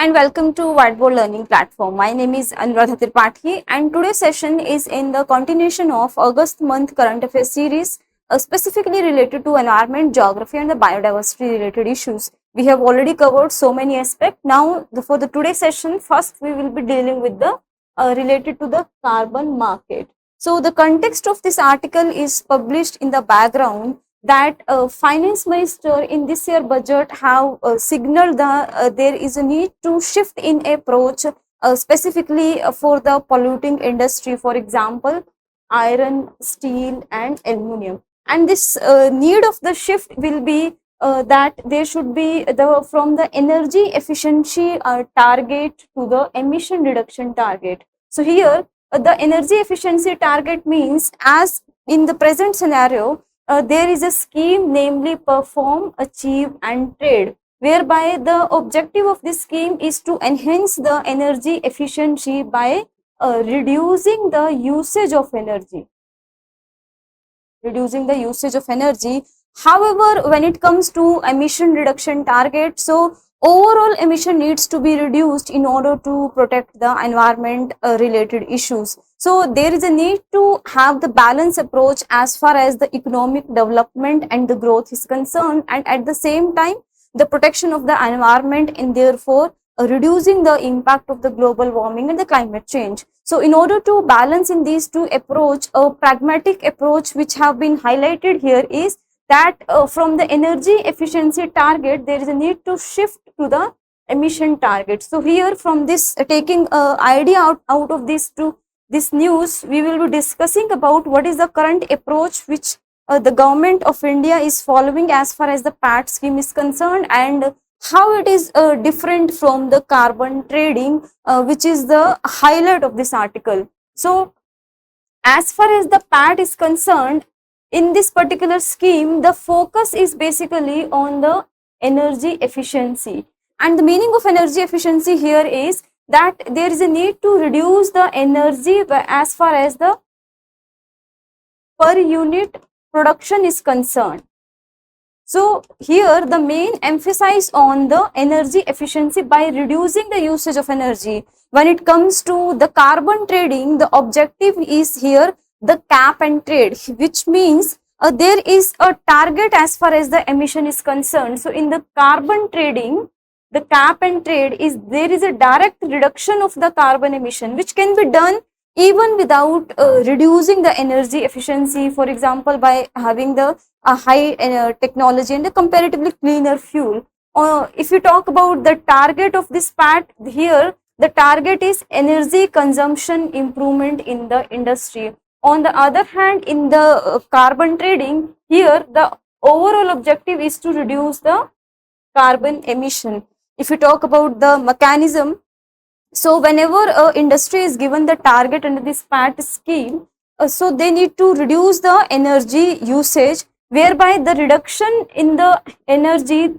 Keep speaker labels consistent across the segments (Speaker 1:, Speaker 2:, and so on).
Speaker 1: and welcome to Whiteboard Learning Platform. My name is Anuradha Tripathi and today's session is in the continuation of August month current affairs series specifically related to environment, geography and the biodiversity related issues. We have already covered so many aspects. Now for the today's session, first we will be dealing with the related to the carbon market. So the context of this article is published in the background that finance minister in this year budget have signaled that there is a need to shift in approach specifically for the polluting industry, for example iron, steel and aluminum. And this need of the shift will be that there should be the from the energy efficiency target to the emission reduction target. So here the energy efficiency target means, as in the present scenario, there is a scheme, namely perform, achieve and trade, whereby the objective of this scheme is to enhance the energy efficiency by reducing the usage of energy. However, when it comes to emission reduction target, so overall emission needs to be reduced in order to protect the environment related issues. So there is a need to have the balanced approach as far as the economic development and the growth is concerned, and at the same time the protection of the environment, and therefore reducing the impact of the global warming and the climate change. So in order to balance in these two approach, a pragmatic approach which have been highlighted here is that from the energy efficiency target there is a need to shift to the emission target. So here from this taking idea out of this news, we will be discussing about what is the current approach which the government of India is following as far as the PAT scheme is concerned, and how it is different from the carbon trading, which is the highlight of this article. So as far as the PAT is concerned, in this particular scheme, the focus is basically on the energy efficiency. And the meaning of energy efficiency here is that there is a need to reduce the energy as far as the per unit production is concerned. So here the main emphasis on the energy efficiency by reducing the usage of energy. When it comes to the carbon trading, the objective is here the cap and trade, which means there is a target as far as the emission is concerned. So in the carbon trading, the cap and trade is there is a direct reduction of the carbon emission, which can be done even without reducing the energy efficiency, for example by having the high technology and a comparatively cleaner fuel. If you talk about the target of this PAT, here the target is energy consumption improvement in the industry. On the other hand, in the carbon trading, here the overall objective is to reduce the carbon emission. If you talk about the mechanism, so whenever industry is given the target under this PAT scheme, so they need to reduce the energy usage, whereby the reduction in the energy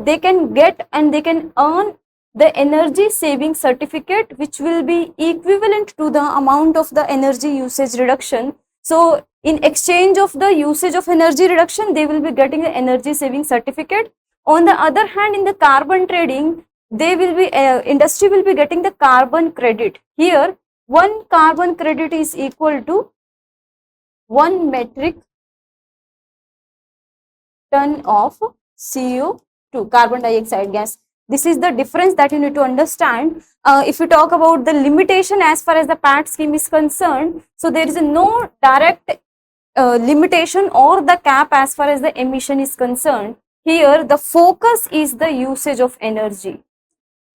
Speaker 1: they can get and they can earn the energy saving certificate, which will be equivalent to the amount of the energy usage reduction. So in exchange of the usage of energy reduction, they will be getting the energy saving certificate. On the other hand, in the carbon trading, they will be industry will be getting the carbon credit. Here one carbon credit is equal to 1 metric ton of CO2, carbon dioxide gas. This is the difference that you need to understand. If you talk about the limitation as far as the PAT scheme is concerned, so there is no direct limitation or the cap as far as the emission is concerned. Here the focus is the usage of energy.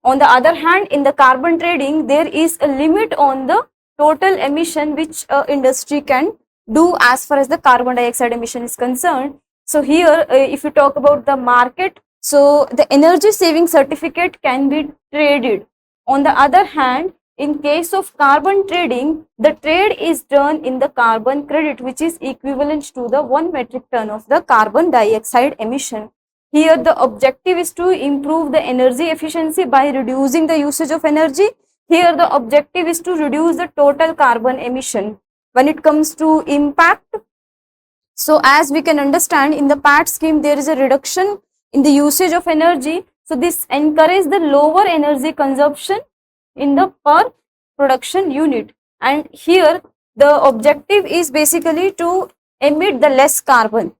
Speaker 1: On the other hand, in the carbon trading, there is a limit on the total emission which industry can do as far as the carbon dioxide emission is concerned. So here if you talk about the market, so the energy saving certificate can be traded. On the other hand, in case of carbon trading, the trade is done in the carbon credit, which is equivalent to the 1 metric ton of the carbon dioxide emission. Here the objective is to improve the energy efficiency by reducing the usage of energy. Here the objective is to reduce the total carbon emission. When it comes to impact, so as we can understand, in the PAT scheme there is a reduction in the usage of energy. So this encourages the lower energy consumption in the per production unit, and here the objective is basically to emit the less carbon.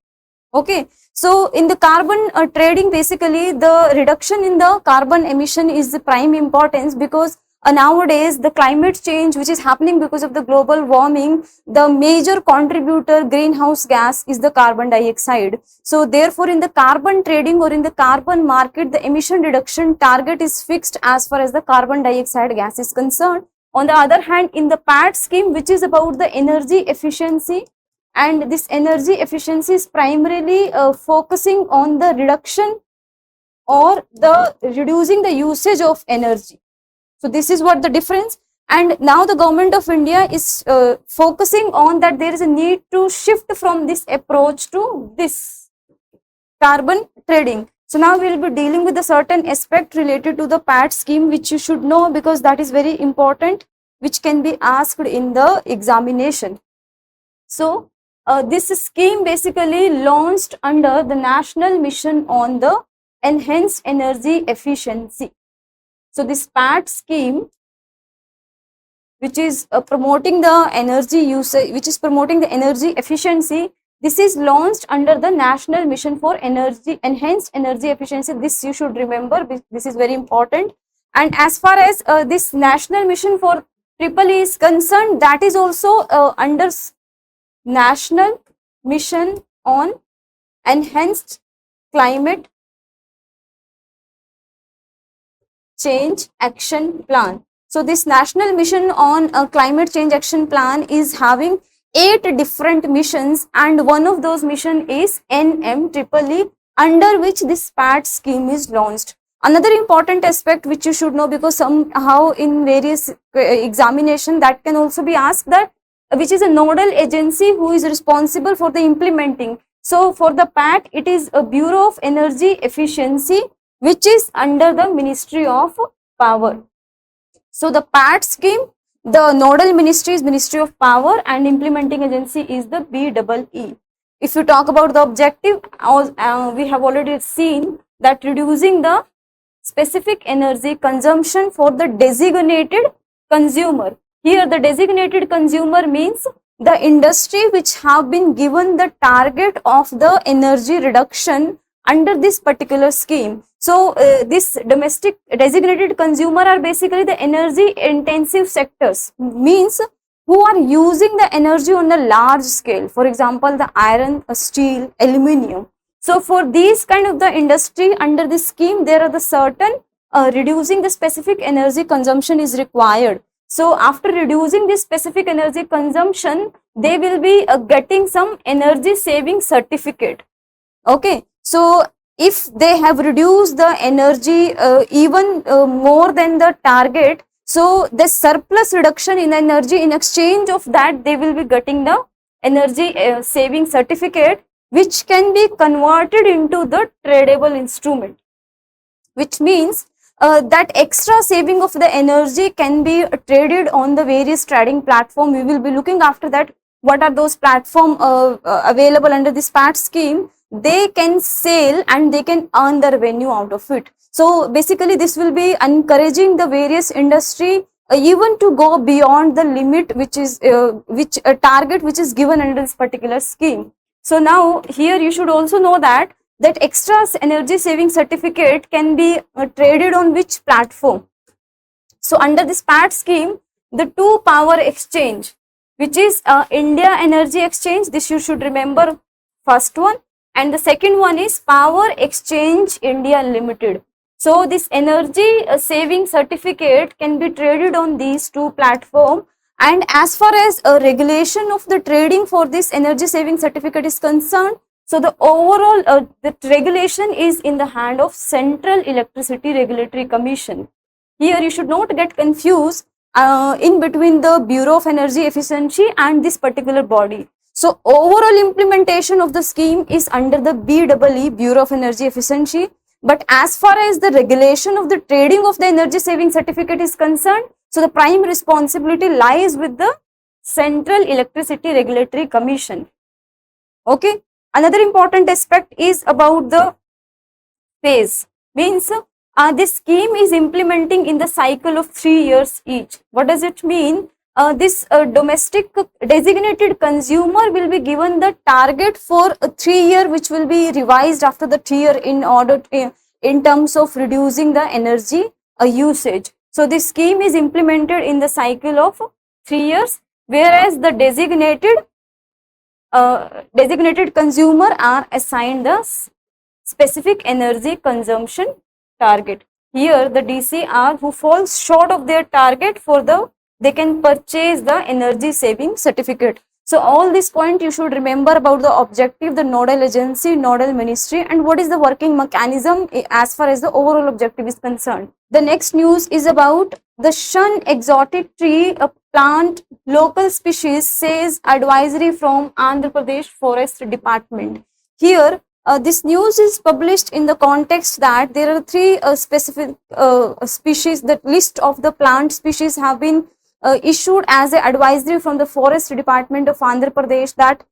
Speaker 1: Okay, so in the carbon trading, basically the reduction in the carbon emission is the prime importance, because nowadays the climate change which is happening because of the global warming, the major contributor greenhouse gas is the carbon dioxide. So therefore in the carbon trading or in the carbon market, the emission reduction target is fixed as far as the carbon dioxide gas is concerned. On the other hand, in the PAT scheme, which is about the energy efficiency, and this energy efficiency is primarily focusing on the reduction or the reducing the usage of energy. So this is what the difference. And now the government of India is focusing on that there is a need to shift from this approach to this carbon trading. So now we will be dealing with a certain aspect related to the PAT scheme, which you should know because that is very important, which can be asked in the examination. So this scheme basically launched under the National Mission on the Enhanced Energy Efficiency. So this PAT scheme, which is promoting the energy usage, which is promoting the energy efficiency, this is launched under the National Mission for Enhanced Energy Efficiency. This you should remember, this is very important. And as far as this National Mission for EEE is concerned, that is also under National Mission on Enhanced Climate Change Action Plan. So this National Mission on Climate Change Action Plan is having 8 different missions, and one of those mission is NMEEE, under which this PAT scheme is launched. Another important aspect which you should know, because somehow in various examination that can also be asked, that which is a nodal agency who is responsible for the implementing. So for the PAT, it is a Bureau of Energy Efficiency, which is under the Ministry of Power. So the PAT scheme, the nodal ministry is Ministry of Power and implementing agency is the BEE. If you talk about the objective, we have already seen that reducing the specific energy consumption for the designated consumer. Here the designated consumer means the industry which have been given the target of the energy reduction under this particular scheme. So this domestic designated consumer are basically the energy intensive sectors, means who are using the energy on a large scale, for example the iron, steel, aluminium. So for these kind of the industry under this scheme, there are the certain reducing the specific energy consumption is required. So after reducing this specific energy consumption, they will be getting some energy saving certificate. Okay, so if they have reduced the energy even more than the target, so the surplus reduction in energy, in exchange of that they will be getting the energy saving certificate, which can be converted into the tradable instrument, which means that extra saving of the energy can be traded on the various trading platform. We will be looking after that what are those platform available under this PAT scheme. They can sell and they can earn the revenue out of it. So basically this will be encouraging the various industry even to go beyond the limit which is which target which is given under this particular scheme. So now here you should also know that extra energy saving certificate can be traded on which platform. So under this PAT scheme, the 2 power exchange, which is India Energy Exchange, this you should remember, first one, and the second one is Power Exchange India Limited. So this energy saving certificate can be traded on these 2 platforms. And as far as a regulation of the trading for this energy saving certificate is concerned, so the overall the regulation is in the hand of Central Electricity Regulatory Commission. Here you should not get confused in between the Bureau of Energy Efficiency and this particular body. So overall implementation of the scheme is under the BEE, Bureau of Energy Efficiency. But as far as the regulation of the trading of the energy saving certificate is concerned, so the prime responsibility lies with the Central Electricity Regulatory Commission. Okay. Another important aspect is about the phase, means This scheme is implementing in the cycle of 3 years each. What does it mean? This domestic designated consumer will be given the target for a 3 year, which will be revised after the 3 year in order to, in terms of reducing the energy usage. So this scheme is implemented in the cycle of 3 years, whereas the designated consumer are assigned the specific energy consumption target. Here the DCR who falls short of their target they can purchase the energy saving certificate. So all this point you should remember about the objective, the nodal agency, nodal ministry, and what is the working mechanism as far as the overall objective is concerned. The next news is about the shun exotic tree plant local species, says advisory from Andhra Pradesh Forest Department. Here this news is published in the context that there are three specific species. That list of the plant species have been issued as an advisory from the Forest Department of Andhra Pradesh, that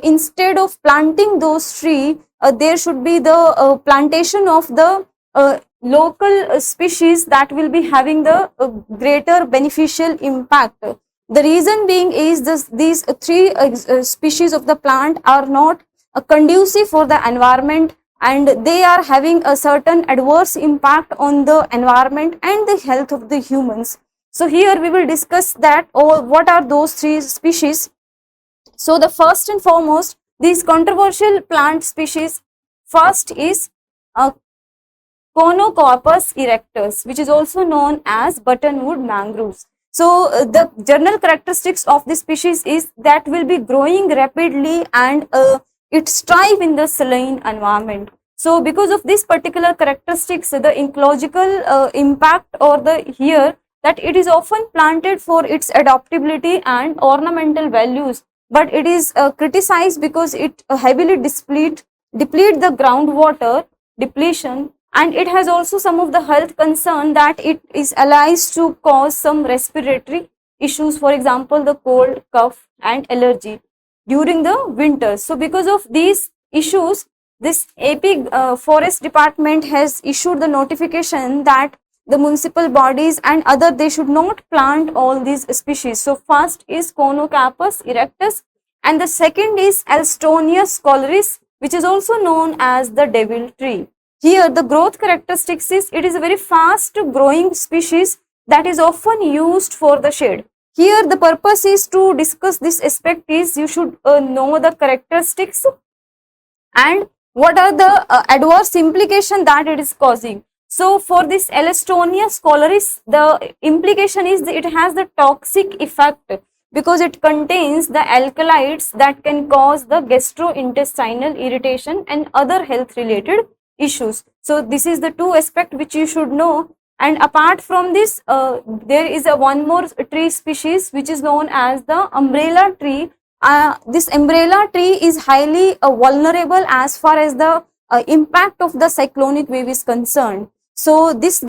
Speaker 1: instead of planting those trees, there should be the plantation of the local species that will be having the greater beneficial impact. The reason being is these three species of the plant are not conducive for the environment, and they are having a certain adverse impact on the environment and the health of the humans. So here we will discuss that, or what are those three species. So the first and foremost, these controversial plant species, first is Conocopus erectus, which is also known as buttonwood mangroves. So the general characteristics of this species is that will be growing rapidly and it thrive in the saline environment. So because of this particular characteristics, the ecological impact or the here that it is often planted for its adaptability and ornamental values, but it is criticized because it heavily deplete the groundwater depletion, and it has also some of the health concern that it is alleged to cause some respiratory issues, for example the cold, cough and allergy during the winters. So because of these issues, this AP Forest Department has issued the notification that the municipal bodies and other, they should not plant all these species. So first is Conocopus erectus and the second is Alstonia scholaris, which is also known as the devil tree. Here the growth characteristics is it is a very fast growing species that is often used for the shade. Here the purpose is to discuss this aspect is you should know the characteristics and what are the adverse implication that it is causing. So for this Alstonia scholaris, the implication is that it has the toxic effect because it contains the alkaloids that can cause the gastrointestinal irritation and other health related issues. So this is the two aspects which you should know. And apart from this, there is a one more tree species which is known as the umbrella tree. This umbrella tree is highly vulnerable as far as the impact of the cyclonic wave is concerned. So this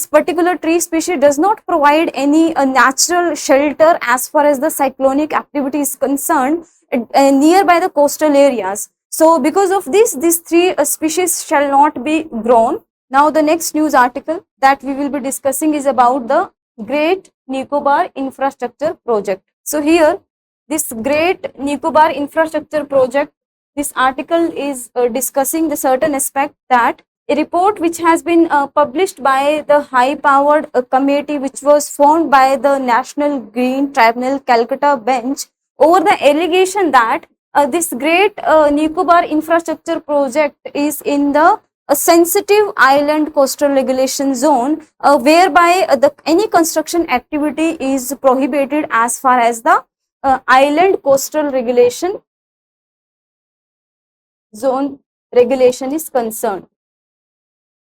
Speaker 1: particular tree species does not provide any natural shelter as far as the cyclonic activity is concerned nearby the coastal areas. So because of this, these three species shall not be grown. Now the next news article that we will be discussing is about the Great Nicobar Infrastructure Project. So here this Great Nicobar Infrastructure Project, this article is discussing the certain aspect that a report which has been published by the high-powered committee which was formed by the National Green Tribunal Calcutta bench over the allegation that this Great Nicobar Infrastructure Project is in the sensitive island coastal regulation zone whereby any construction activity is prohibited as far as the island coastal regulation zone regulation is concerned.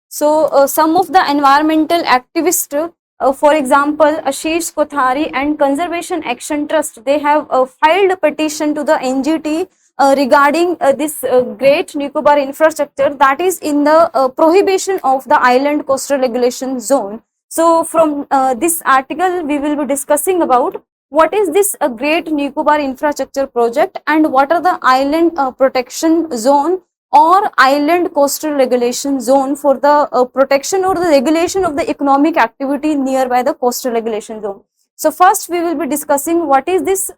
Speaker 1: So some of the environmental activists, for example, Ashish Kothari and Conservation Action Trust, they have filed a petition to the NGT regarding this Great Nicobar infrastructure that is in the prohibition of the island coastal regulation zone. So from this article, we will be discussing about what is this Great Nicobar infrastructure project and what are the island protection zone or island coastal regulation zone for the protection or the regulation of the economic activity nearby the coastal regulation zone. So first we will be discussing what is this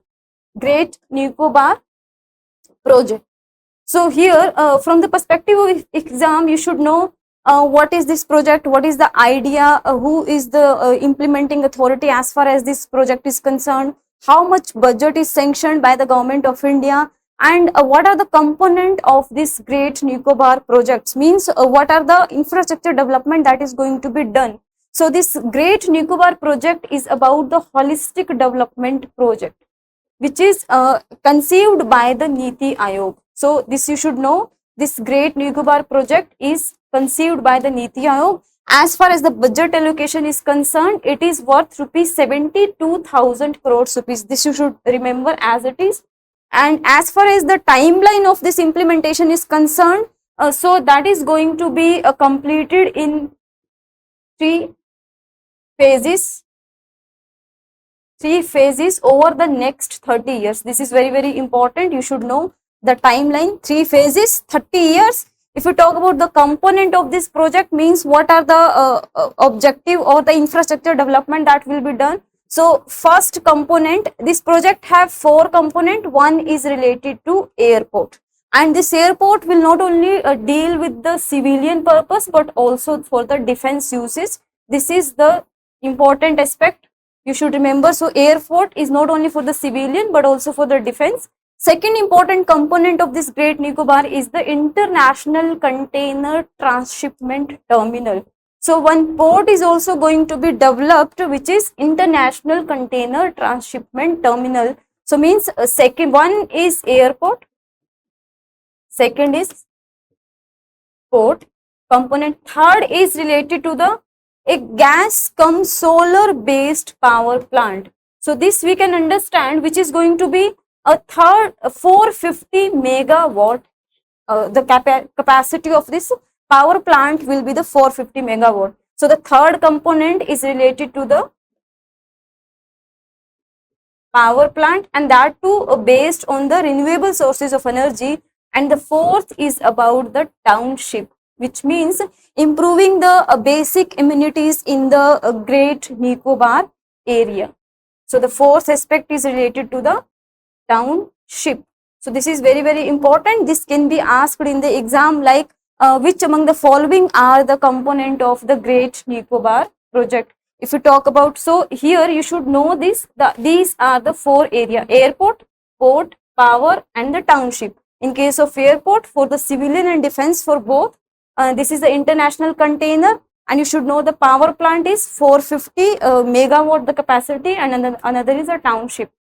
Speaker 1: Great Nicobar project. So here from the perspective of exam, you should know what is this project, what is the idea, who is the implementing authority as far as this project is concerned, how much budget is sanctioned by the government of India, and what are the component of this Great Nicobar projects, means what are the infrastructure development that is going to be done. So this Great Nicobar project is about the holistic development project, which is conceived by the Niti Aayog. So this you should know, this Great Nicobar project is conceived by the Niti Aayog. As far as the budget allocation is concerned, it is worth rupees 72,000 crores rupees. This you should remember as it is. And as far as the timeline of this implementation is concerned, so that is going to be completed in 3 phases. 3 phases over the next 30 years. This is very, very important. You should know the timeline. 3 phases, 30 years. If you talk about the component of this project, means what are the objective or the infrastructure development that will be done. So first component, this project have 4 component. One is related to airport, and this airport will not only deal with the civilian purpose but also for the defense uses. This is the important aspect you should remember. So airport is not only for the civilian but also for the defense. Second important component of this Great Nicobar is the international container transshipment terminal. So one port is also going to be developed, which is international container transshipment terminal. So means second one is airport, second is port component, third is related to the a gas cum solar based power plant. So this we can understand, which is going to be a third 450 megawatt. The capacity of this power plant will be the 450 megawatt. So the third component is related to the power plant, and that too based on the renewable sources of energy. And the fourth is about the township, which means improving the basic amenities in the Great Nicobar area. So the fourth aspect is related to the township. So this is very, very important. This can be asked in the exam, like which among the following are the component of the Great Nicobar project. If you talk about, so here you should know this, these are the 4 area: airport, port, power and the township. In case of airport, for the civilian and defense for both, this is the international container, and you should know the power plant is 450 megawatt the capacity, and another is a township.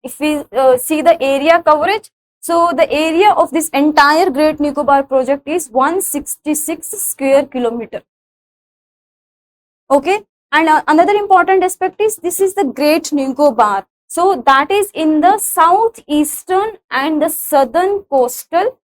Speaker 1: If we see the area coverage, so the area of this entire Great Nicobar project is 166 square kilometer. Okay, and another important aspect is this is the Great Nicobar. So that is in the southeastern and the southern coastal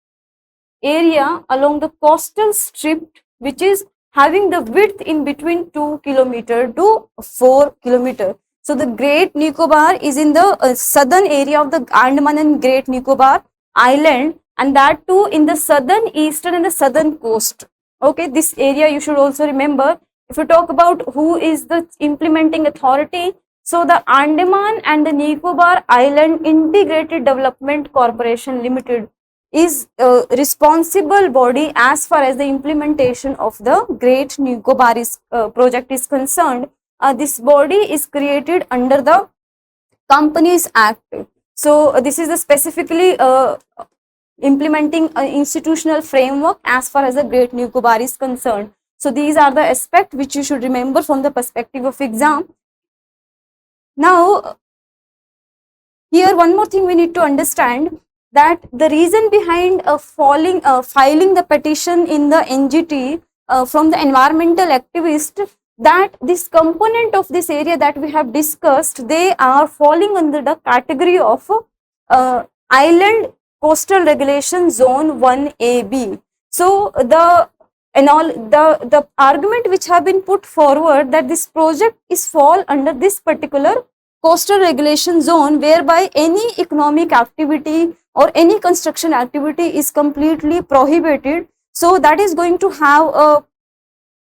Speaker 1: area along the coastal strip, which is having the width in between 2 kilometer to 4 kilometer. So the Great Nicobar is in the southern area of the Andaman and Great Nicobar island, and that too in the southern, eastern and the southern coast. Okay, this area you should also remember. If you talk about who is the implementing authority, so the Andaman and the Nicobar Island Integrated Development Corporation Limited is a responsible body as far as the implementation of the Great Nicobar project is concerned. This body is created under the Companies Act. So this is the specifically implementing an institutional framework as far as the Great Nicobar is concerned. So these are the aspects which you should remember from the perspective of exam. Now, here one more thing we need to understand, that the reason behind filing the petition in the NGT from the environmental activist, that this component of this area that we have discussed, they are falling under the category of Island Coastal Regulation Zone 1AB. So the argument which have been put forward, that this project is fall under this particular coastal regulation zone whereby any economic activity or any construction activity is completely prohibited. So that is going to have a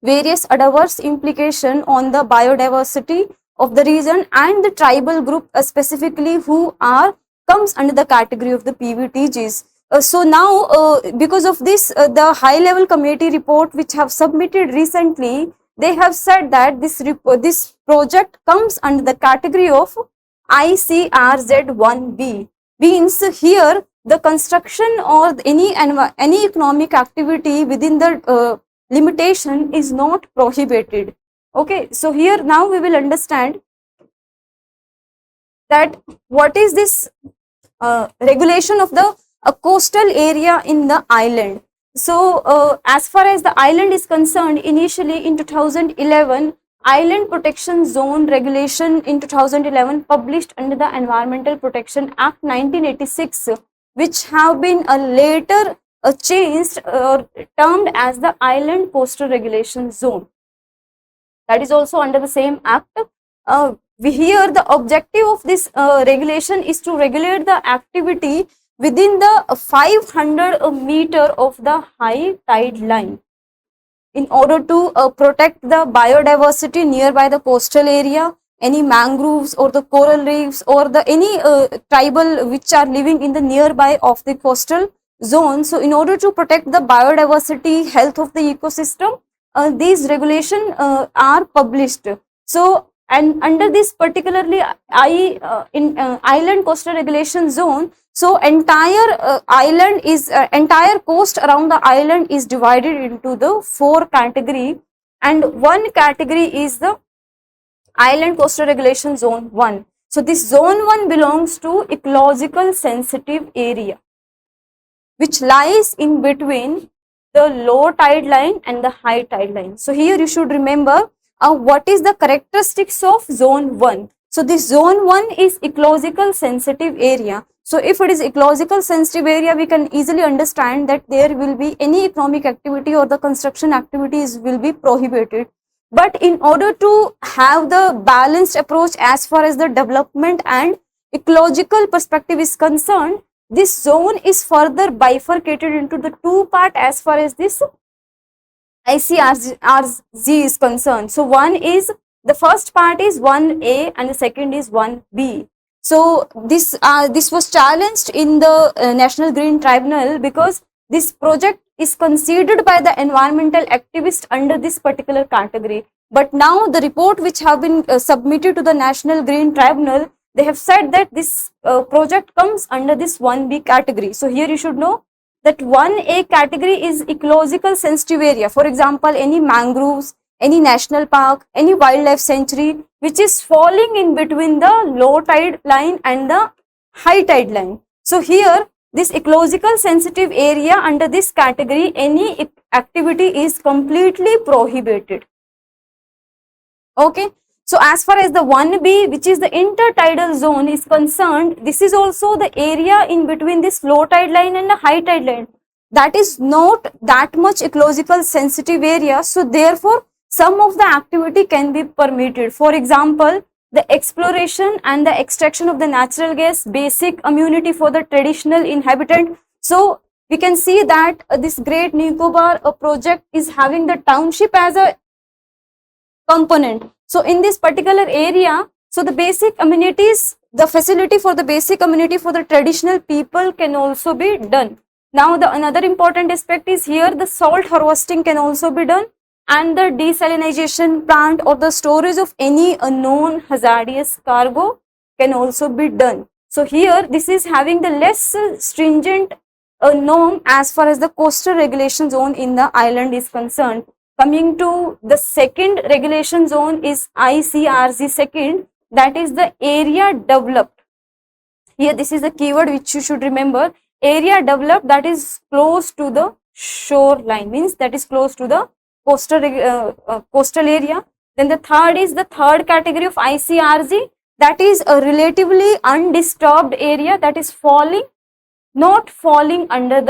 Speaker 1: various adverse implication on the biodiversity of the region and the tribal group specifically who are comes under the category of the PVTGs. So now because of this the high level committee report which have submitted recently, they have said that this project comes under the category of ICRZ1B, means here the construction or any economic activity within the limitation is not prohibited. Okay, so here now we will understand that what is this regulation of the coastal area in the island. So as far as the island is concerned, initially in 2011, Island Protection Zone Regulation in 2011 published under the Environmental Protection Act 1986, which have been later changed or termed as the Island Coastal Regulation Zone. That is also under the same act. Here the objective of this regulation is to regulate the activity within the 500 meter of the high tide line in order to protect the biodiversity nearby the coastal area, any mangroves or the coral reefs or the any tribal which are living in the nearby of the coastal zone. So in order to protect the biodiversity health of the ecosystem, these regulations are published. So and under this particularly island coastal regulation zone, so entire island is entire coast around the island is divided into the 4 category, and one category is the Island Coastal Regulation Zone 1. So this zone 1 belongs to ecological sensitive area which lies in between the low tide line and the high tide line. So here you should remember what is the characteristics of zone 1. So this zone 1 is ecological sensitive area. So if it is ecological sensitive area, we can easily understand that there will be any economic activity or the construction activities will be prohibited. But in order to have the balanced approach as far as the development and ecological perspective is concerned, this zone is further bifurcated into the 2 part as far as this ICRZ is concerned. So one is, the first part is 1A and the second is 1B. So this was challenged in the National Green Tribunal because this project is considered by the environmental activists under this particular category. But now the report which have been submitted to the National Green Tribunal, they have said that this project comes under this 1B category. So here you should know that 1A category is ecological sensitive area. For example, any mangroves, any national park, any wildlife sanctuary which is falling in between the low tide line and the high tide line. So here this ecological sensitive area under this category, any activity is completely prohibited. Okay. So as far as the 1B, which is the intertidal zone is concerned, this is also the area in between this low tide line and the high tide line. That is not that much ecological sensitive area. So therefore, some of the activity can be permitted. For example, the exploration and the extraction of the natural gas, basic amenity for the traditional inhabitant. So we can see that this Great Nicobar project is having the township as a component. So in this particular area, so the basic amenities, the facility for the basic amenity for the traditional people can also be done. Now the another important aspect is here the salt harvesting can also be done, and the desalinization plant or the storage of any unknown hazardous cargo can also be done. So here this is having the less stringent norm as far as the coastal regulation zone in the island is concerned. Coming to the second regulation zone is ICRZ second, that is the area developed. Here this is the keyword which you should remember. Area developed, that is close to the shoreline, means that is close to the coastal area. Then the third is the third category of ICRZ, that is a relatively undisturbed area, that is not falling under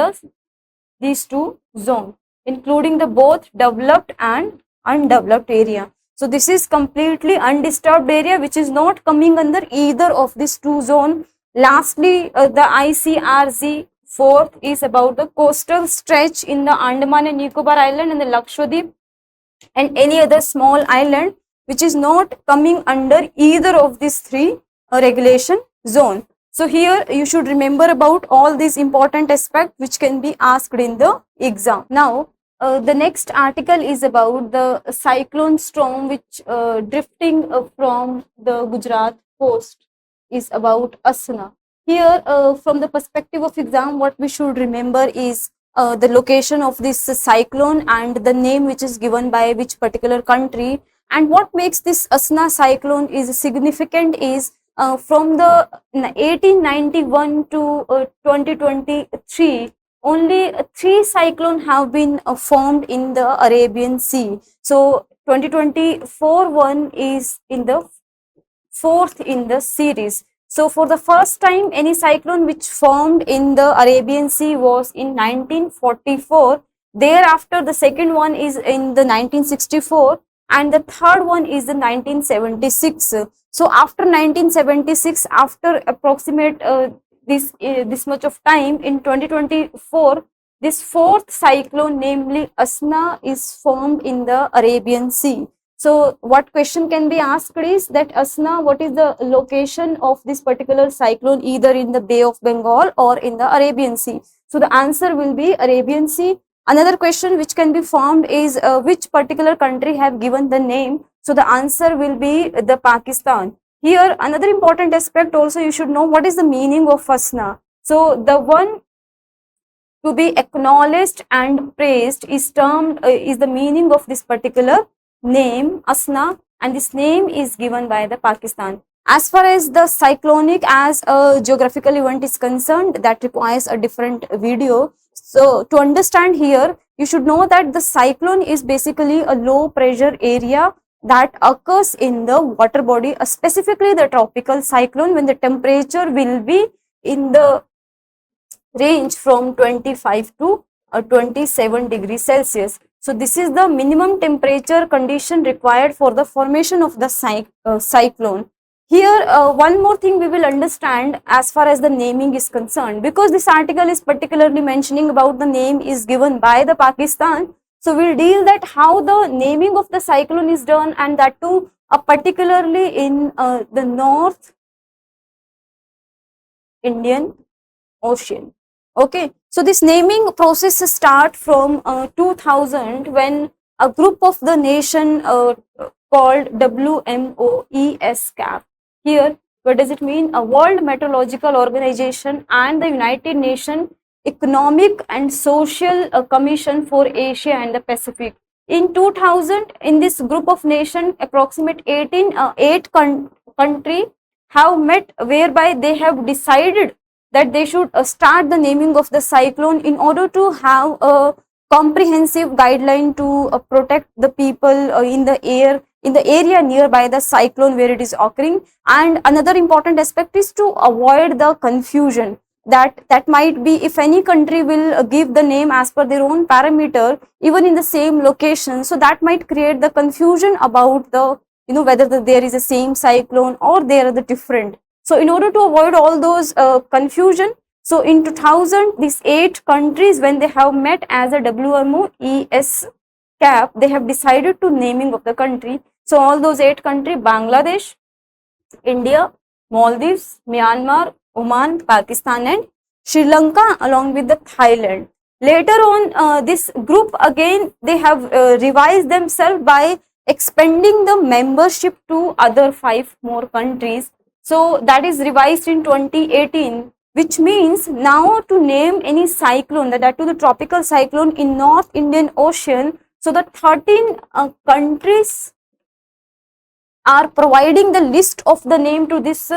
Speaker 1: these 2 zones, including the both developed and undeveloped area. So this is completely undisturbed area which is not coming under either of these two zones. Lastly, the ICRZ fourth is about the coastal stretch in the Andaman and Nicobar Island and the Lakshadweep and any other small island which is not coming under either of these three regulation zone. So here you should remember about all these important aspects which can be asked in the exam. Now the next article is about the cyclone storm which drifting from the Gujarat coast is about Asna. Here from the perspective of exam, what we should remember is the location of this cyclone and the name which is given by which particular country. And what makes this Asna cyclone is significant is from the 1891 to 2023, only three cyclones have been formed in the Arabian Sea. So 2024 one is in the fourth in the series. So for the first time, any cyclone which formed in the Arabian Sea was in 1944. Thereafter, the second one is in the 1964 and the third one is the 1976. So after 1976, after approximate this much of time, in 2024, this fourth cyclone, namely Asna, is formed in the Arabian Sea. So what question can be asked is that Asna, what is the location of this particular cyclone, either in the Bay of Bengal or in the Arabian Sea? So the answer will be Arabian Sea. Another question which can be formed is which particular country have given the name? So the answer will be the Pakistan. Here another important aspect also you should know, what is the meaning of Asna? So the one to be acknowledged and praised is termed is the meaning of this particular name Asna, and this name is given by the Pakistan. As far as the cyclonic as a geographical event is concerned, that requires a different video. So to understand here, you should know that the cyclone is basically a low pressure area that occurs in the water body, specifically the tropical cyclone, when the temperature will be in the range from 25 to 27 degrees Celsius. So this is the minimum temperature condition required for the formation of the cyclone. Here one more thing we will understand as far as the naming is concerned, because this article is particularly mentioning about the name is given by the Pakistan. So we'll deal that how the naming of the cyclone is done, and that too particularly in the North Indian Ocean. Okay, so this naming process start from 2000, when a group of the nation called WMOESCAP. Here, what does it mean? A World Meteorological Organization and the United Nations Economic and Social Commission for Asia and the Pacific. In 2000, in this group of nations, approximate 8 countries have met, whereby they have decided that they should start the naming of the cyclone in order to have a comprehensive guideline to protect the people in the area nearby the cyclone where it is occurring. And another important aspect is to avoid the confusion that might be, if any country will give the name as per their own parameter even in the same location, so that might create the confusion about the whether there is a same cyclone or there are the different. So in order to avoid all those confusion, so in 2000, these 8 countries, when they have met as a WMOESCAP, they have decided to naming of the country. So all those 8 countries: Bangladesh, India, Maldives, Myanmar, Oman, Pakistan and Sri Lanka, along with the Thailand. Later on, this group again, they have revised themselves by expanding the membership to other 5 more countries. So that is revised in 2018, which means now to name any cyclone, that to the tropical cyclone in North Indian Ocean, so the 13 countries are providing the list of the name to this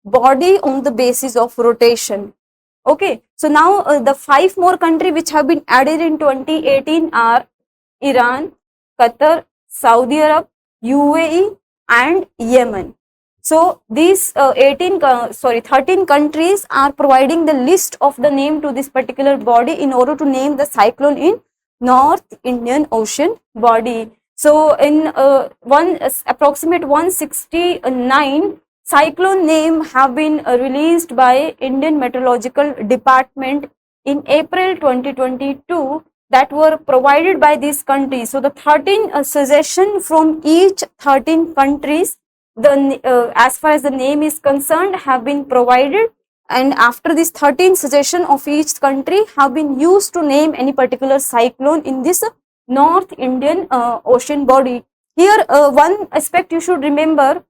Speaker 1: body on the basis of rotation. Okay, so now the 5 more countries which have been added in 2018 are Iran, Qatar, Saudi Arab, UAE and Yemen. So these 13 countries are providing the list of the name to this particular body in order to name the cyclone in North Indian Ocean body. So in approximate 169 cyclone name have been released by Indian Meteorological Department in April 2022 that were provided by these countries. So the 13 suggestion from each 13 countries, as far as the name is concerned, have been provided, and after this 13 suggestion of each country have been used to name any particular cyclone in this North Indian Ocean body. Here one aspect you should remember,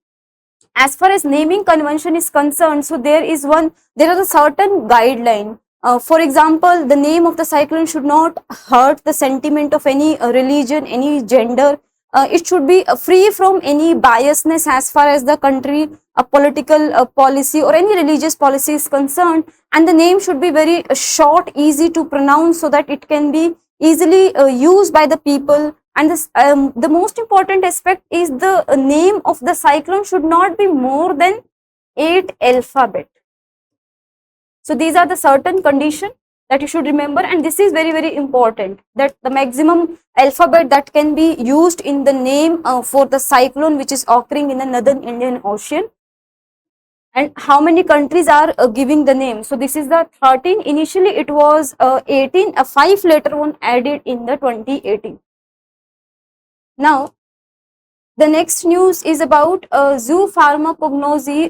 Speaker 1: as far as naming convention is concerned, so there is a certain guideline. For example, the name of the cyclone should not hurt the sentiment of any religion, any gender. It should be free from any biasness as far as the country, a political policy or any religious policy is concerned, and the name should be very short, easy to pronounce, so that it can be easily used by the people. And this, the most important aspect is the name of the cyclone should not be more than 8 alphabet. So these are the certain condition that you should remember, and this is very, very important, that the maximum alphabet that can be used in the name for the cyclone which is occurring in the Northern Indian Ocean. And how many countries are giving the name? So this is the 13. Initially it was 18, a 5 later on added in the 2018. Now, the next news is about zoo pharmacognosy,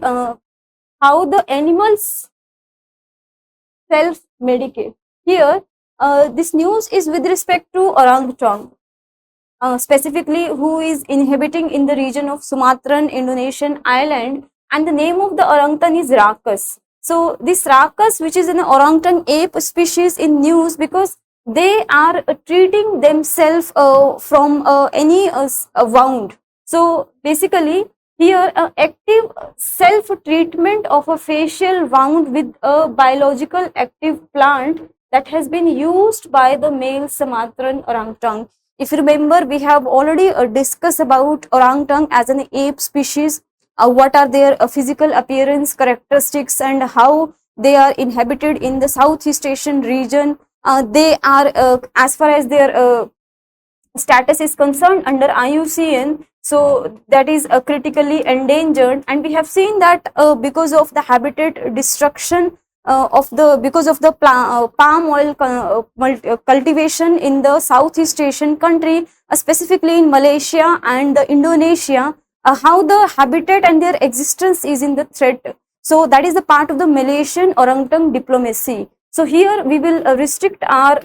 Speaker 1: how the animals self-medicate. Here, this news is with respect to orangutan, specifically who is inhabiting in the region of Sumatran Indonesian island, and the name of the orangutan is Rakus. So this Rakus, which is an orangutan ape species, in news because they are treating themselves from any wound. So basically here active self-treatment of a facial wound with a biological active plant that has been used by the male Sumatran orangutan. If you remember, we have already discussed about orangutan as an ape species, what are their physical appearance characteristics and how they are inhabited in the Southeast Asian region. They are, as far as their status is concerned, under IUCN, so that is critically endangered, and we have seen that because of the habitat destruction because of the palm oil cultivation in the Southeast Asian country, specifically in Malaysia and Indonesia, how the habitat and their existence is in the threat. So that is the part of the Malaysian orangutan diplomacy. So here we will restrict our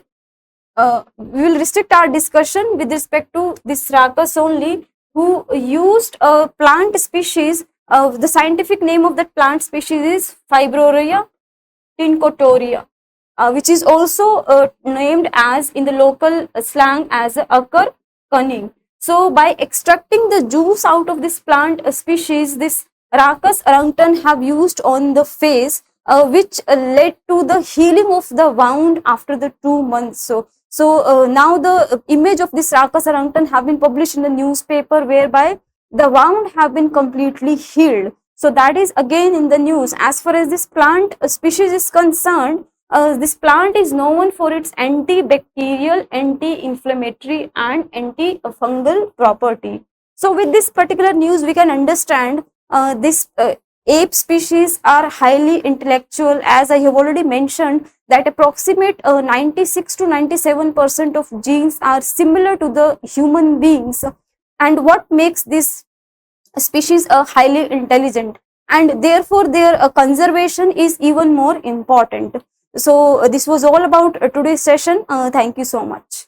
Speaker 1: discussion with respect to this Rakus only, who used a plant species. The scientific name of that plant species is Fibroria tincotoria, which is also named as in the local slang as Akar cunning. So by extracting the juice out of this plant species, this Rakus orangutan have used on the face, which led to the healing of the wound after the 2 months. So now the image of this Rakus orangutan have been published in the newspaper, whereby the wound have been completely healed. So that is again in the news. As far as this plant species is concerned, this plant is known for its antibacterial, anti-inflammatory and antifungal property. So with this particular news, we can understand this ape species are highly intellectual, as I have already mentioned that approximate 96 to 97% of genes are similar to the human beings, and what makes this species highly intelligent, and therefore their conservation is even more important. So this was all about today's session. Thank you so much.